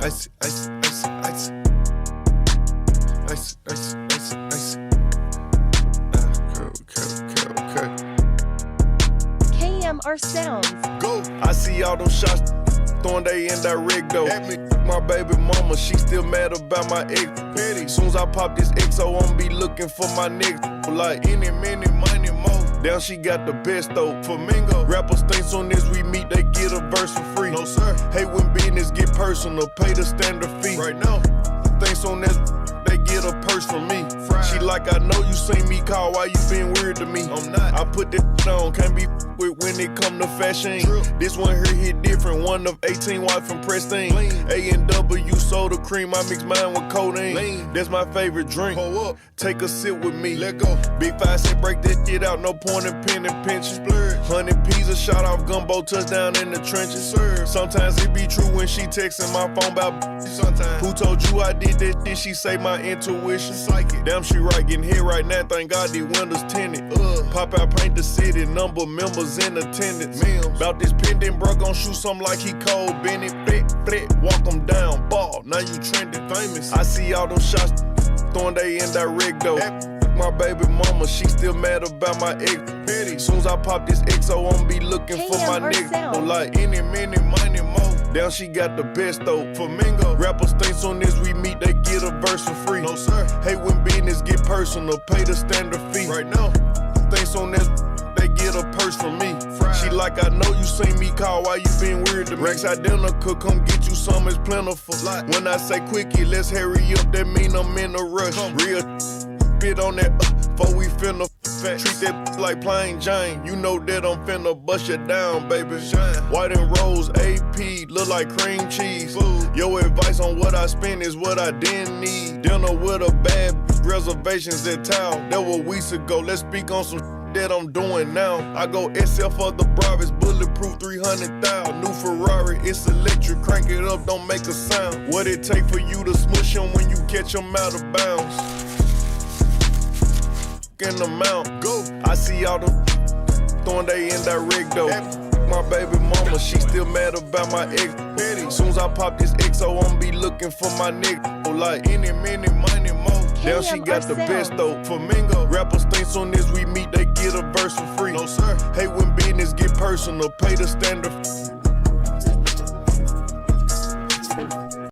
ice, ice, ice, ice. Ice, ice, ice, ice. Okay. KMRSounds. Go. I see all them shots throwing they indirect though. My baby mama, she still mad about my ex. Petty. Soon as I pop this XO, I'ma be looking for my nigga. Like any minute, money more. Damn, she got the best though. Flamingo. Rappers think soon as we meet, they get a verse for free. No sir. Hate when business get personal, pay the standard fee. Right now, think soon as they get a purse from me. She like, I know you seen me call, why you being weird to me? I'm not. I put that on, can't be with when it come to fashion. True. This one here hit different, one of 18 white from Pristine. A&W soda cream, I mix mine with codeine. Lean. That's my favorite drink. Pull up. Take a sip with me. Let go. Big 5 said break that shit out, no point in pen and pinches. 100 P's a shot off gumbo, touchdown in the trenches. Sometimes it be true when she texting my phone about sometimes. Who told you I did that shit? She say my intuition. Psychic. Damn, she right, getting hit right now, thank God these windows tinted. Pop out, paint the city, number members in attendance. About this pendant, bro, gon' shoot something like he cold. Bennett, flat, walk him down, ball. Now you trending, famous. I see all them shots throwing they indirect though. My baby mama, she still mad about my ex. Petty. Soon as I pop this XO, I'ma be looking for my nigga. Like any minute, money more. Damn, she got the best though. Flamingo. Rappers think soon as we meet, they get a verse for free. No sir. Hate when business get personal, pay the standard fee. Right now, think soon as they get a purse from me. She like, I know you seen me call, why you being weird to me? Rex identical, come get you some, it's plentiful. When I say quickie, let's hurry up, that mean I'm in a rush. Real bit on that, before we finna fat. Treat that like plain Jane, you know that I'm finna bust you down, baby. White and rose, AP, look like cream cheese. Your advice on what I spend is what I didn't need. Dinner with a bad reservations at town, that was weeks ago. Let's speak on some that I'm doing now. I go SL for the bravest, bulletproof 300,000. New Ferrari, it's electric, crank it up, don't make a sound. What it take for you to smush them when you catch them out of bounds? In the mount, go. I see all them throwing they indirect though. My baby mama, she still mad about my ex. Petty. Soon as I pop this XO, I'ma be looking for my nigga. Like any minute, money more. Damn, she got the best though. Flamingo. Rappers think soon as we meet, they get a verse for free. No sir. Hate when business get personal, pay the standard.